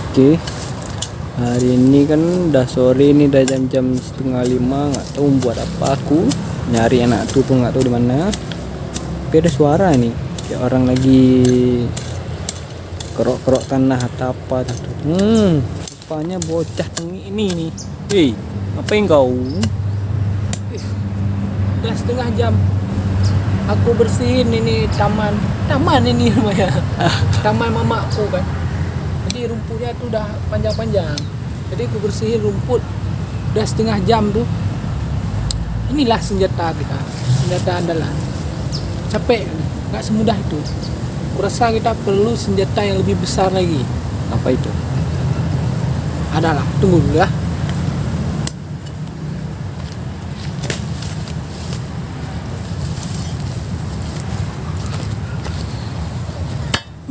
Oke, hari ini kan udah sore nih, udah jam-jam 4:30. Nggak tahu buat apa aku nyari anak tuh nggak tahu di mana. Tapi ada suara nih, kayak orang lagi kerok-kerok tanah atau apa tuh. Rupanya bocah tengi ini nih. Hei, apa yang kau? Udah setengah jam aku bersihin ini taman ini namanya taman mamaku kan. Jadi rumputnya tuh udah panjang-panjang, jadi aku bersihin rumput udah setengah jam tuh. Inilah senjata kita, senjata andalan. Capek, nggak semudah itu. Kurasa kita perlu senjata yang lebih besar lagi. Apa itu? Adalah, tunggu dulu ya.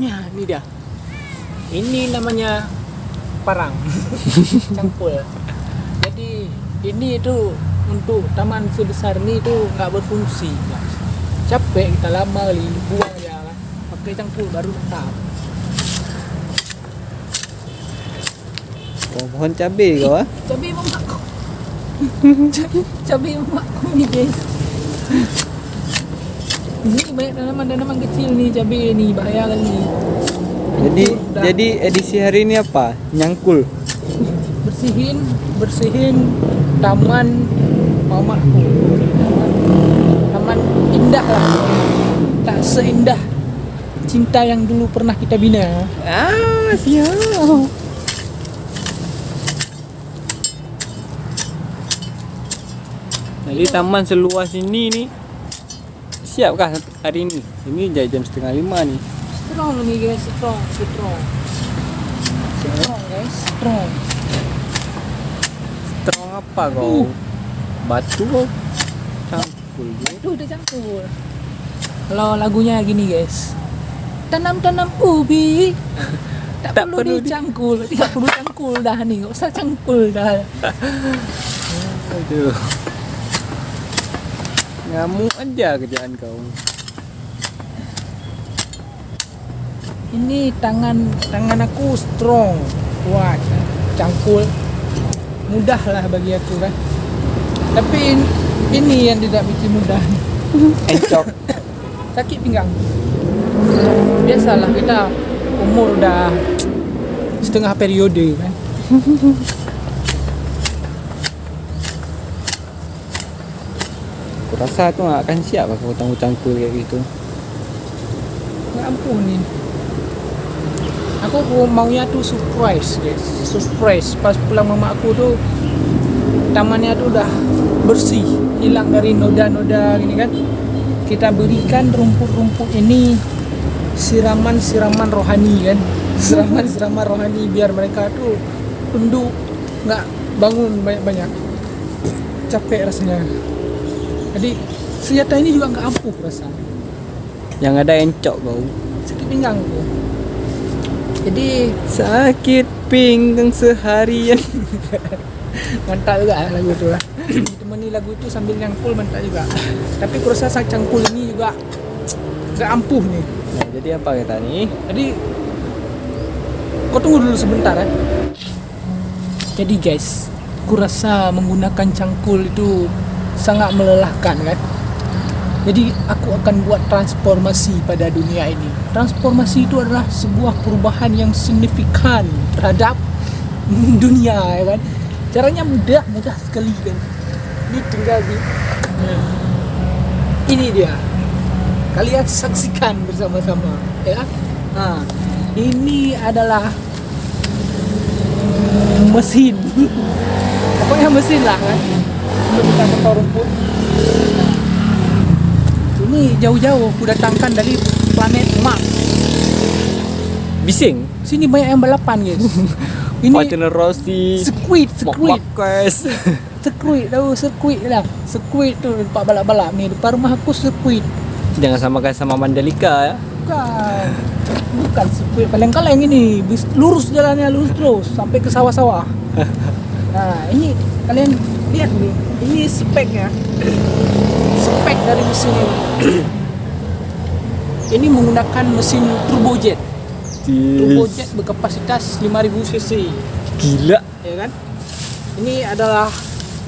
Ya, ini dia. Ini namanya parang. Cangkul. Jadi ini itu untuk taman sebesar ini itu nggak berfungsi, guys. Capek kita lama kali buang ya kan. Pakai cangkul baru tetap. Pohon cabai kau ah? Cabai mamaku. Cabai mamaku nih, guys. Ini banyak tanaman-tanaman kecil nih, cabai nih, bahaya kali. Jadi edisi hari ini apa? Nyangkul. Bersihin taman mamaku. Taman indah lah. Tak seindah cinta yang dulu pernah kita bina. Siap. Jadi taman seluas ini nih, siapkah hari ini? Ini jam 4:30 nih. Strong nih guys, strong guys, strong. Strong apa kau? Batu kau? Cangkul. Itu udah cangkul. Kalau lagunya gini guys, tanam ubi, tak perlu dicangkul, tidak perlu cangkul dah nih, nggak usah cangkul dah. Aduh, ngamuk aja kerjaan kau. Ini tangan aku strong, kuat, cangkul mudah lah bagi aku kan. Tapi ini yang tidak bikin mudah, Encok. sakit pinggang. Biasalah kita umur udah setengah periode kan. Kurasa tuh nggak akan siap aku cangkul kayak gitu. Nggak ampunin. Aku maunya tuh surprise guys, surprise. Pas pulang mama aku tuh tamannya tuh udah bersih, hilang dari noda-noda gini kan. Kita berikan rumput-rumput ini siraman rohani kan, siraman rohani biar mereka tuh tunduk, nggak bangun banyak-banyak. Capek rasanya. Jadi senjata ini juga nggak ampuh rasanya. Yang ada encok kau. Sakit pinggang tuh. Jadi Sakit pinggang seharian. mantap juga lagu itu lah. Ditemani lagu itu sambil nyangkul mantap juga. Tapi kurasa cangkul ini juga nggak ampuh nih. Nah, jadi apa kita nih? Jadi kau tunggu dulu sebentar ya. Jadi guys, kurasa menggunakan cangkul itu sangat melelahkan kan. Jadi aku akan buat transformasi pada dunia ini. Transformasi itu adalah sebuah perubahan yang signifikan terhadap dunia ya kan. Caranya mudah sekali kan. Ini tinggal ini dia. Kalian saksikan bersama-sama ya. Nah, ini adalah mesin. Pokoknya mesin lah kan. Untuk kita potong rumput. Ini jauh-jauh aku datangkan dari planet Mars. Bising. Sini banyak yang balapan guys. Ini Valentino Rossi. squid Marquez. squid lah. Squid tuh tempat balap-balap nih. Depan rumah aku squid. Jangan samakan sama Mandalika ya. Bukan squid kaleng-kaleng ini. Lurus jalannya, lurus terus sampai ke sawah-sawah. Nah, ini kalian lihat nih. Ini speknya. Spek dari mesin ini. Ini menggunakan mesin turbojet. turbojet berkapasitas 5000 cc. Gila. Ya kan?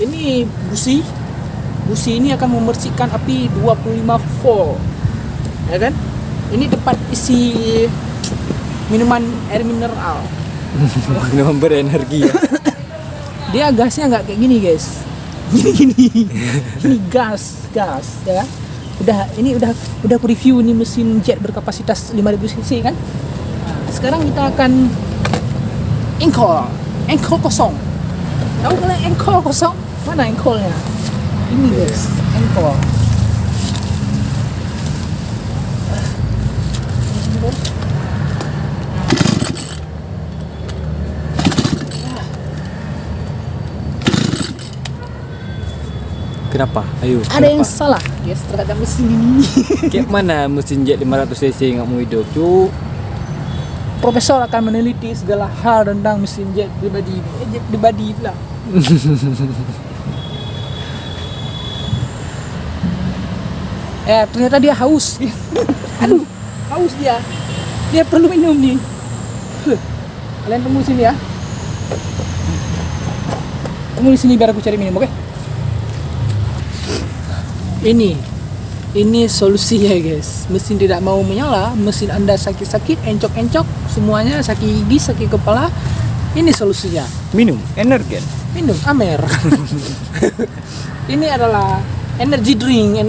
Ini busi. Busi ini akan membersihkan api 25 volt. Ya kan? Ini tempat isi minuman air mineral. Minuman berenergi ya. Dia gasnya nggak kayak gini guys. Gini. Ini gas ya kan? Udah aku review nih mesin jet berkapasitas 5000 cc kan. Nah, sekarang kita akan engkol kosong. Tahu kalian engkol kosong? Mana engkolnya? Ini guys, engkol. Kenapa? Ayo. Ada yang salah guys terhadap mesin ini. Kayak mana mesin jet 500 cc nggak mau hidup, cu? Profesor akan meneliti segala hal tentang mesin jet pribadi ini. Jet pribadi pula. Ternyata dia haus. Aduh, haus dia. Dia perlu minum nih. Kalian tunggu sini ya. Tunggu di sini biar aku cari minum, oke? Ini solusinya guys. Mesin tidak mau menyala, mesin Anda sakit-sakit, encok-encok, semuanya sakit gigi, sakit kepala. Ini solusinya. Minum Energen. Minum Amer. Ini adalah energy drink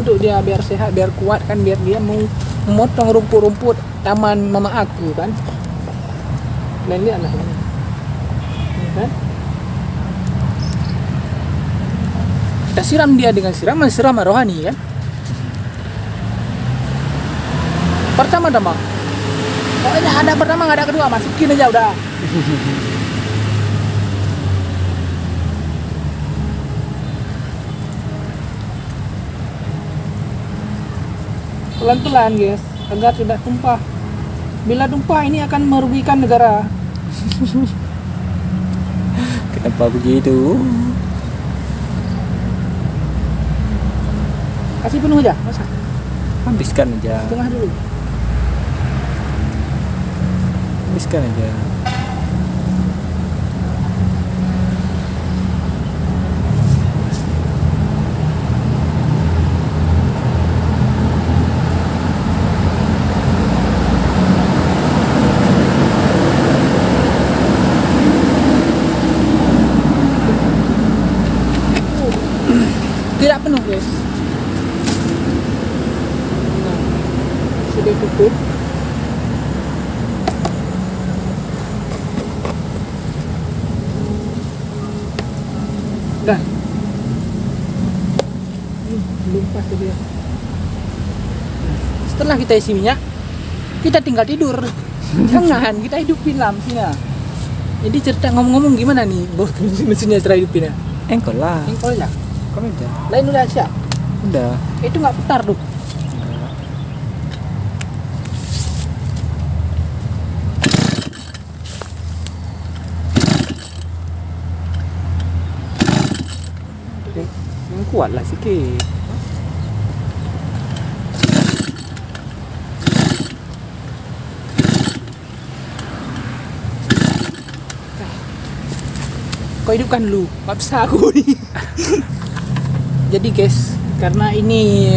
untuk dia biar sehat, biar kuat kan, biar dia mau memotong rumput-rumput taman mama aku kan. Dan lihat lah ini. Ini kan? Kita siram dia dengan siram rohani kan. Pertama-tama. Oh ada pertama nggak ada kedua, masukin aja udah. Pelan-pelan guys, agar tidak tumpah. Bila tumpah ini akan merugikan negara. Kenapa begitu? Kasih penuh aja, masa? Habiskan aja. Setengah dulu. Habiskan aja. Tidak penuh guys. Nah, sudah cukup. Dah. Belum pas dia. Setelah kita isi minyak, kita tinggal tidur. Jangan, kita hidupin lampunya. Jadi cerita ngomong-ngomong gimana nih, bos mesinnya setelah hidupin ya? Engkol lah. Engkol ya? Engkol aja. Lain udah siap. Udah. Itu nggak putar tuh. Yang kuat lah sikit. Kau hidupkan dulu, nggak bisa aku nih. Jadi guys, karena ini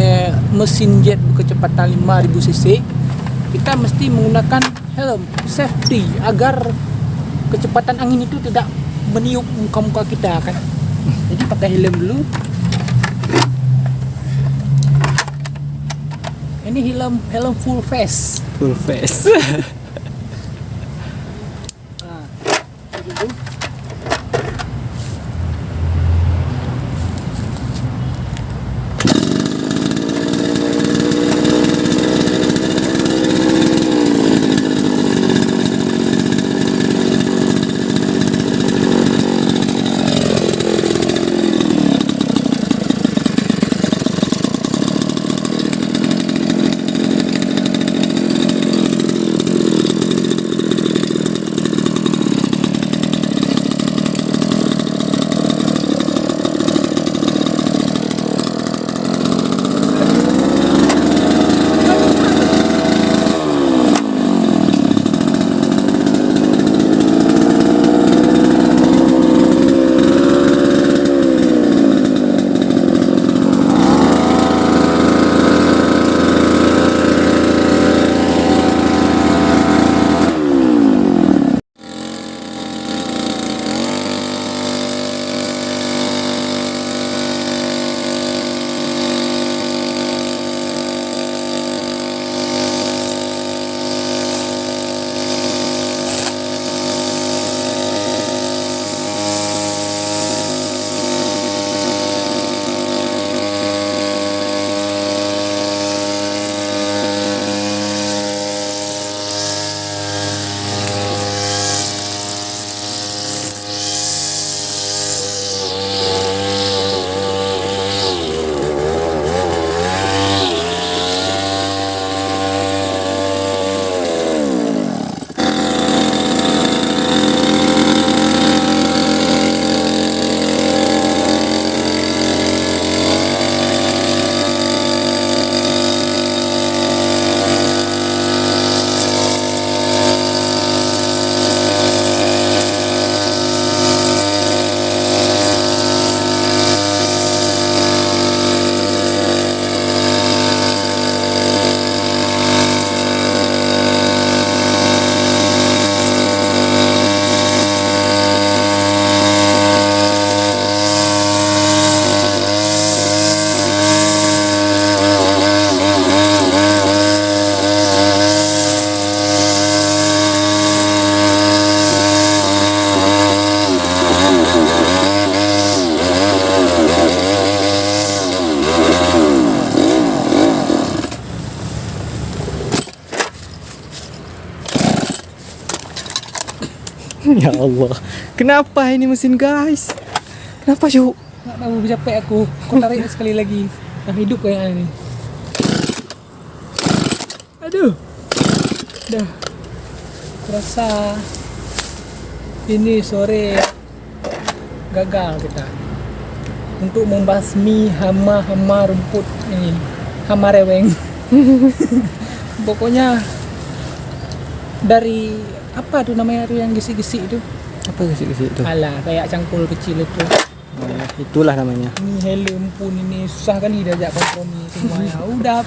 mesin jet berkecepatan 5000 cc, kita mesti menggunakan helm safety agar kecepatan angin itu tidak meniup muka-muka kita kan. Jadi pakai helm dulu. Ini helm full face. Full face. Nah, gitu. Ya Allah, kenapa ini mesin guys? Kenapa Syuk? Nggak tahu, capek aku. Kau tarik sekali lagi. Yang hidup kayak ini. Aduh. Dah. Terasa ini sore gagal kita untuk membasmi hama-hama rumput ini. Hama reweng. Pokoknya dari apa tuh namanya tuh yang gisi-gisi itu? Apa gisi-gisi itu? Alah, kayak cangkul kecil itu. Itulah namanya. Ini helm pun ini susah kali diajak kompromi semuanya. Udah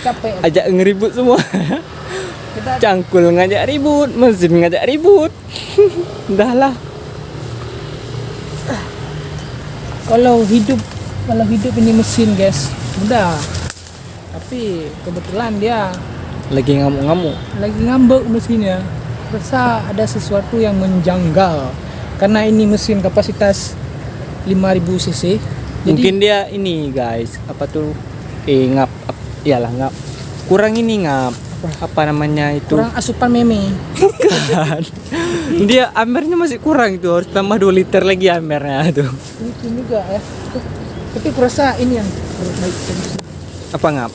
capek. Ajak ngeribut semua. Kita Cangkul ngajak ribut, mesin ngajak ribut. Udahlah. kalau hidup ini mesin guys, mudah. Tapi kebetulan dia Lagi ngamuk-ngamuk. lagi ngambek mesinnya. Rasa ada sesuatu yang menjanggal. Karena ini mesin kapasitas 5000 cc. Jadi Mungkin dia ini guys, apa tuh? Ngap, iyalah ngap. Kurang ini ngap. Apa namanya itu? kurang asupan meme. Kan. Dia amernya masih kurang itu, harus tambah 2 liter lagi amernya tuh. Itu juga ya. Tapi kurasa ini yang baik. Apa ngap?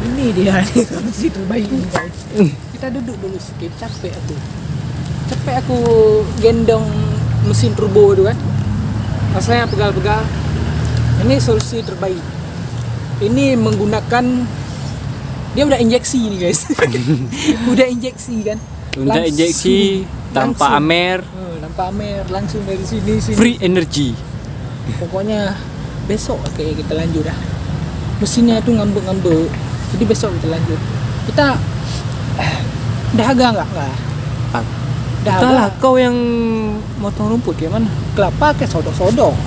Ini dia nih solusi terbaik nih guys. Kita duduk dulu sedikit, capek aku gendong mesin turbo itu kan, rasanya pegal-pegal. Ini solusi terbaik. Ini menggunakan, dia udah injeksi nih guys. Udah injeksi kan, Udah injeksi tanpa langsung. amer, Tanpa amer, langsung dari sini. free energy. Pokoknya besok kayak kita lanjut dah. Mesinnya itu ngambek-ngambek. Jadi besok kita lanjut. Kita dahaga enggak? Dahaga. Entahlah, kau yang motong rumput kayak mana? Kelapa kayak sodok-sodok.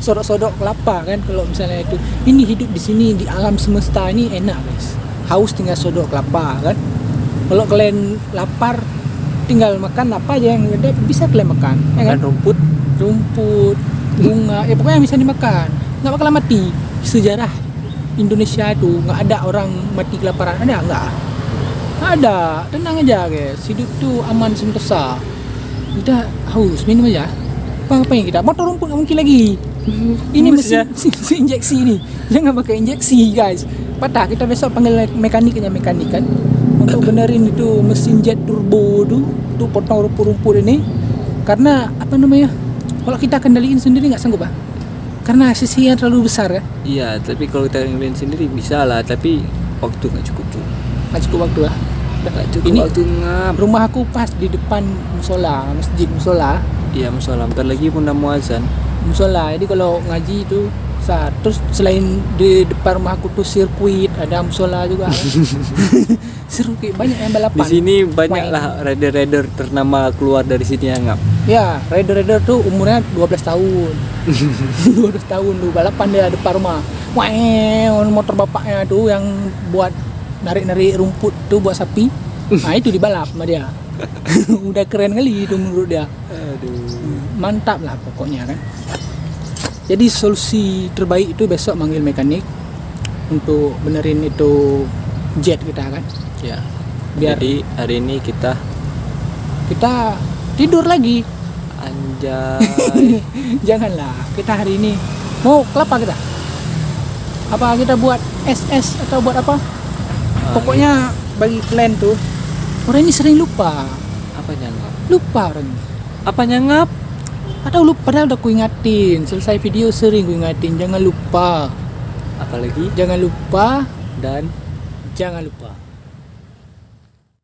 Sodok-sodok kelapa kan, kalau misalnya itu. Ini hidup di sini di alam semesta ini enak guys. Haus tinggal sodok kelapa kan. Kalau kalian lapar tinggal makan apa aja yang ada, bisa kalian makan. Ya kan? Makan rumput. Rumput, bunga, ya pokoknya bisa dimakan. Nggak bakalan mati. Sejarah Indonesia itu nggak ada orang mati kelaparan, ada nggak? Ada, tenang aja guys. Hidup tuh aman sentosa. Kita haus minum aja. Apa yang kita motor rumput nggak mungkin lagi. Ini mesin injeksi ini. Jangan pakai injeksi guys. Patah, kita besok panggil mekaniknya kan untuk benerin itu mesin jet turbo tuh potong rumput-rumput ini. Karena apa namanya? Kalau kita kendaliin sendiri nggak sanggup ah. Karena sisinya terlalu besar ya. Iya, tapi kalau kita ngelain sendiri bisa lah, tapi waktu nggak cukup tuh. Nggak cukup waktu lah. Nggak cukup Ini waktu ngap. rumah aku pas di depan masjid musola. Iya, musola. Bentar lagi pun udah mau azan. Musola, jadi kalau ngaji itu saat terus selain di depan rumah aku tuh sirkuit, ada musola juga. Sirkuit banyak yang balapan. Di sini banyaklah rider-rider ternama keluar dari sini ya ngap. Ya, rider tuh umurnya 12 tahun. 12 tahun tuh balapan dia depan rumah. Wah, motor bapaknya tuh yang buat narik-narik rumput tuh buat sapi. Nah, itu dibalap sama dia. Udah keren kali itu menurut dia. Aduh. Mantap lah pokoknya kan. Jadi solusi terbaik itu besok manggil mekanik untuk benerin itu jet kita kan. Ya. Biar Jadi hari ini kita tidur lagi. anjay. Janganlah, kita hari ini mau kelapa kita. Apa kita buat SS atau buat apa? Pokoknya bagi plan tuh. Orang ini sering lupa. Apanya ngap? Lupa orang ini. Apanya ngap? Atau lupa, padahal udah ku ingatin. Selesai video sering ku ingatin, jangan lupa. Apalagi Jangan lupa dan jangan lupa.